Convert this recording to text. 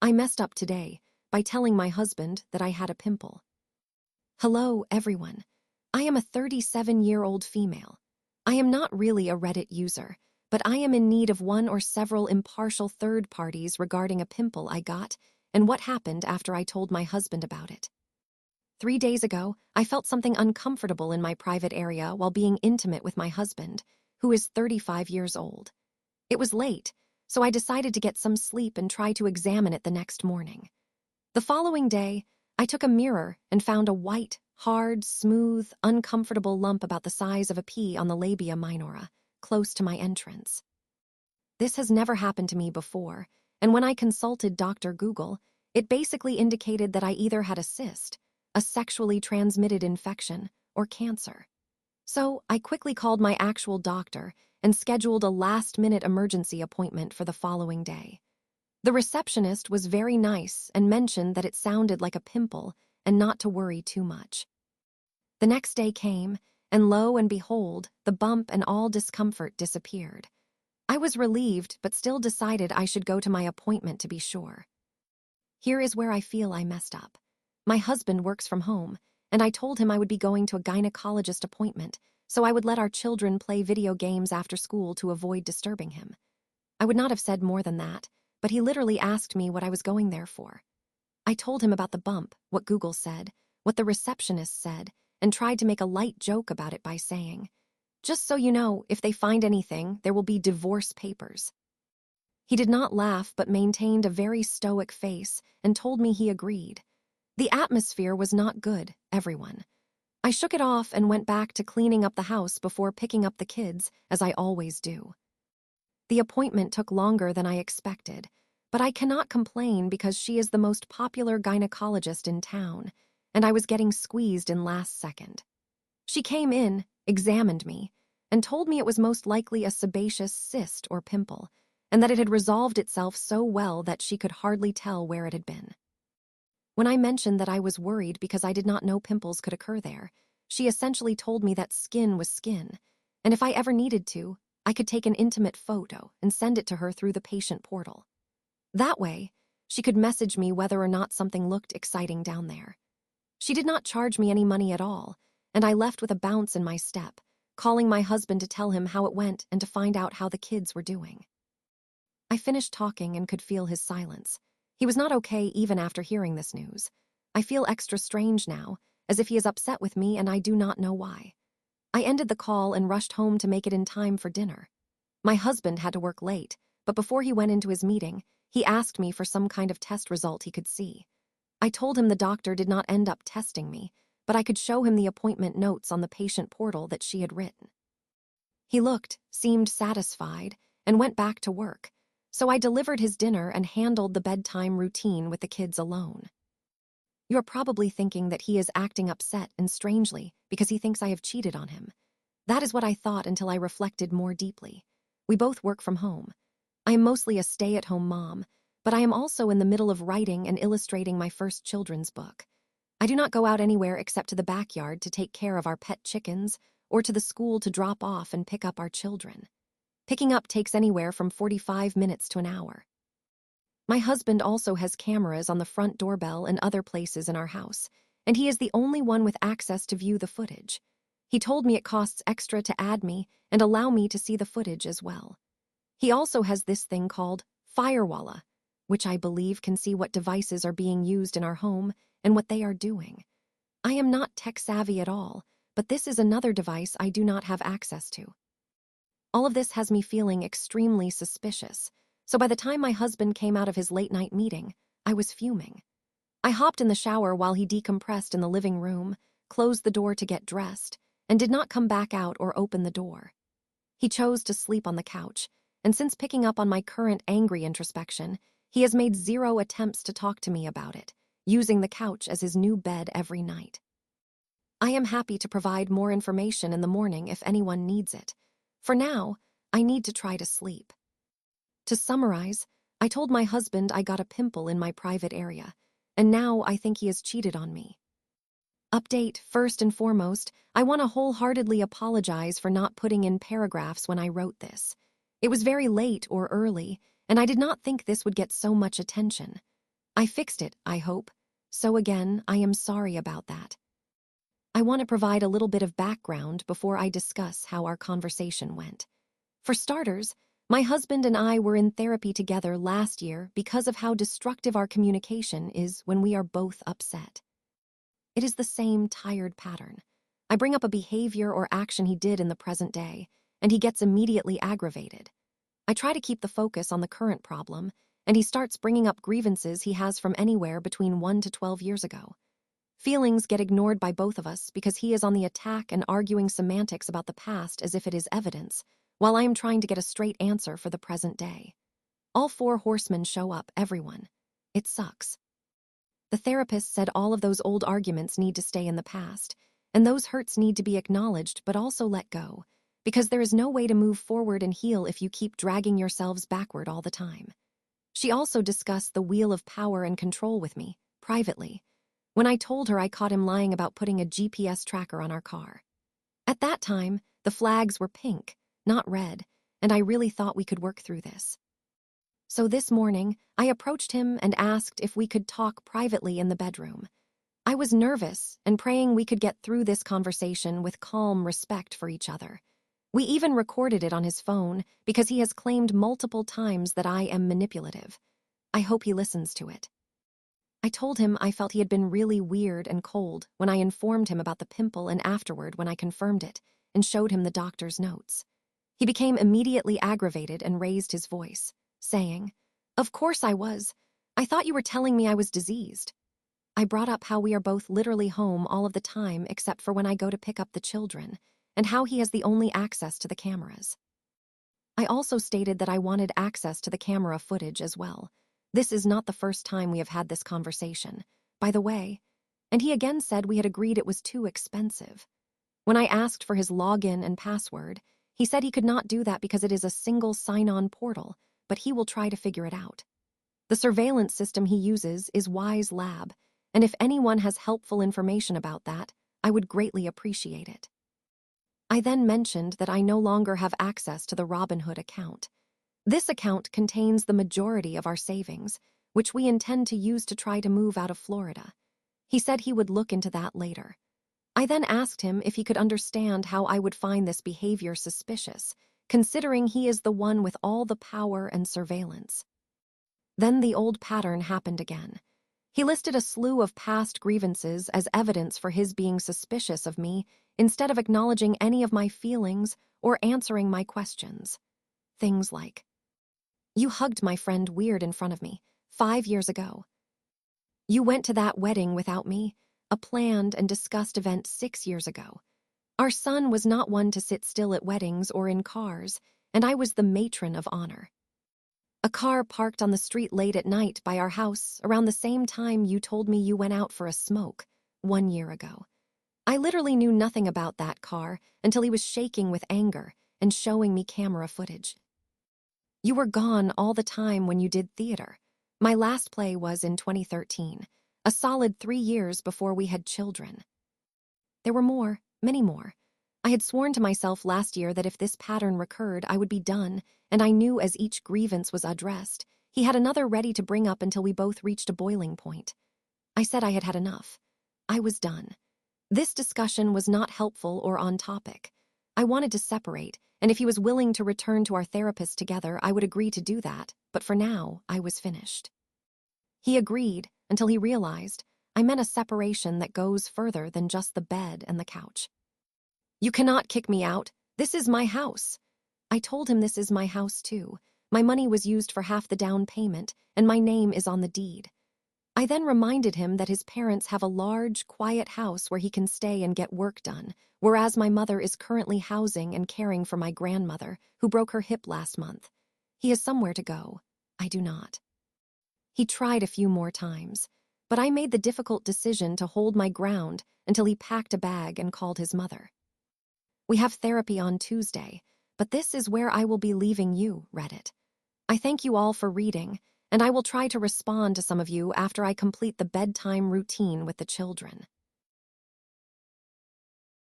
I messed up today by telling my husband that I had a pimple. Hello, everyone. I am a 37-year-old female. I am not really a Reddit user, but I am in need of one or several impartial third parties regarding a pimple I got and what happened after I told my husband about it. 3 days ago, I felt something uncomfortable in my private area while being intimate with my husband, who is 35 years old. It was late, so I decided to get some sleep and try to examine it the next morning. The following day, I took a mirror and found a white, hard, smooth, uncomfortable lump about the size of a pea on the labia minora, close to my entrance. This has never happened to me before, and when I consulted Dr. Google, it basically indicated that I either had a cyst, a sexually transmitted infection, or cancer. So I quickly called my actual doctor and scheduled a last-minute emergency appointment for the following day. The receptionist was very nice and mentioned that it sounded like a pimple and not to worry too much. The next day came, and lo and behold, the bump and all discomfort disappeared. I was relieved, but still decided I should go to my appointment to be sure. Here is where I feel I messed up. My husband works from home, and I told him I would be going to a gynecologist appointment, so I would let our children play video games after school to avoid disturbing him. I would not have said more than that, but he literally asked me what I was going there for. I told him about the bump, what Google said, what the receptionist said, and tried to make a light joke about it by saying, "Just so you know, if they find anything, there will be divorce papers." He did not laugh but maintained a very stoic face and told me he agreed. The atmosphere was not good, everyone. I shook it off and went back to cleaning up the house before picking up the kids, as I always do. The appointment took longer than I expected, but I cannot complain because she is the most popular gynecologist in town, and I was getting squeezed in last second. She came in, examined me, and told me it was most likely a sebaceous cyst or pimple, and that it had resolved itself so well that she could hardly tell where it had been. When I mentioned that I was worried because I did not know pimples could occur there, she essentially told me that skin was skin, and if I ever needed to, I could take an intimate photo and send it to her through the patient portal. That way, she could message me whether or not something looked exciting down there. She did not charge me any money at all, and I left with a bounce in my step, calling my husband to tell him how it went and to find out how the kids were doing. I finished talking and could feel his silence. He was not okay even after hearing this news. I feel extra strange now, as if he is upset with me and I do not know why. I ended the call and rushed home to make it in time for dinner. My husband had to work late, but before he went into his meeting, he asked me for some kind of test result he could see. I told him the doctor did not end up testing me, but I could show him the appointment notes on the patient portal that she had written. He looked, seemed satisfied, and went back to work, so I delivered his dinner and handled the bedtime routine with the kids alone. You're probably thinking that he is acting upset and strangely because he thinks I have cheated on him. That is what I thought until I reflected more deeply. We both work from home. I am mostly a stay-at-home mom, but I am also in the middle of writing and illustrating my first children's book. I do not go out anywhere except to the backyard to take care of our pet chickens or to the school to drop off and pick up our children. Picking up takes anywhere from 45 minutes to an hour. My husband also has cameras on the front doorbell and other places in our house, and he is the only one with access to view the footage. He told me it costs extra to add me and allow me to see the footage as well. He also has this thing called Firewalla, which I believe can see what devices are being used in our home and what they are doing. I am not tech-savvy at all, but this is another device I do not have access to. All of this has me feeling extremely suspicious, so by the time my husband came out of his late-night meeting, I was fuming. I hopped in the shower while he decompressed in the living room, closed the door to get dressed, and did not come back out or open the door. He chose to sleep on the couch, and since picking up on my current angry introspection, he has made 0 attempts to talk to me about it, using the couch as his new bed every night. I am happy to provide more information in the morning if anyone needs it. For now, I need to try to sleep. To summarize, I told my husband I got a pimple in my private area, and now I think he has cheated on me. Update, first and foremost, I want to wholeheartedly apologize for not putting in paragraphs when I wrote this. It was very late or early, and I did not think this would get so much attention. I fixed it, I hope. So again, I am sorry about that. I want to provide a little bit of background before I discuss how our conversation went. For starters, my husband and I were in therapy together last year because of how destructive our communication is when we are both upset. It is the same tired pattern. I bring up a behavior or action he did in the present day, and he gets immediately aggravated. I try to keep the focus on the current problem, and he starts bringing up grievances he has from anywhere between 1 to 12 years ago. Feelings get ignored by both of us because he is on the attack and arguing semantics about the past as if it is evidence, while I am trying to get a straight answer for the present day. All four horsemen show up, everyone. It sucks. The therapist said all of those old arguments need to stay in the past, and those hurts need to be acknowledged but also let go, because there is no way to move forward and heal if you keep dragging yourselves backward all the time. She also discussed the wheel of power and control with me, privately, when I told her I caught him lying about putting a GPS tracker on our car. At that time, the flags were pink, not red, and I really thought we could work through this. So this morning, I approached him and asked if we could talk privately in the bedroom. I was nervous and praying we could get through this conversation with calm respect for each other. We even recorded it on his phone because he has claimed multiple times that I am manipulative. I hope he listens to it. I told him I felt he had been really weird and cold when I informed him about the pimple and afterward when I confirmed it and showed him the doctor's notes. He became immediately aggravated and raised his voice, saying, "Of course I was. I thought you were telling me I was diseased." I brought up how we are both literally home all of the time except for when I go to pick up the children, and how he has the only access to the cameras. I also stated that I wanted access to the camera footage as well. This is not the first time we have had this conversation, by the way, and he again said we had agreed it was too expensive. When I asked for his login and password, he said he could not do that because it is a single sign-on portal, but he will try to figure it out. The surveillance system he uses is Wise Lab, and if anyone has helpful information about that, I would greatly appreciate it. I then mentioned that I no longer have access to the Robinhood account. This account contains the majority of our savings, which we intend to use to try to move out of Florida. He said he would look into that later. I then asked him if he could understand how I would find this behavior suspicious, considering he is the one with all the power and surveillance. Then the old pattern happened again. He listed a slew of past grievances as evidence for his being suspicious of me instead of acknowledging any of my feelings or answering my questions. Things like, "You hugged my friend weird in front of me 5 years ago. You went to that wedding without me, a planned and discussed event 6 years ago. Our son was not one to sit still at weddings or in cars, and I was the matron of honor. A car parked on the street late at night by our house around the same time you told me you went out for a smoke 1 year ago. I literally knew nothing about that car until he was shaking with anger and showing me camera footage. You were gone all the time when you did theater. My last play was in 2013, a solid 3 years before we had children." There were more, many more. I had sworn to myself last year that if this pattern recurred, I would be done, and I knew as each grievance was addressed, he had another ready to bring up until we both reached a boiling point. I said I had had enough. I was done. This discussion was not helpful or on topic. I wanted to separate, and if he was willing to return to our therapist together, I would agree to do that, but for now, I was finished. He agreed until he realized I meant a separation that goes further than just the bed and the couch. "You cannot kick me out. This is my house." I told him this is my house too. My money was used for half the down payment, and my name is on the deed. I then reminded him that his parents have a large, quiet house where he can stay and get work done, whereas my mother is currently housing and caring for my grandmother, who broke her hip last month. He has somewhere to go. I do not. He tried a few more times, but I made the difficult decision to hold my ground until he packed a bag and called his mother. We have therapy on Tuesday, but this is where I will be leaving you, Reddit. I thank you all for reading, and I will try to respond to some of you after I complete the bedtime routine with the children.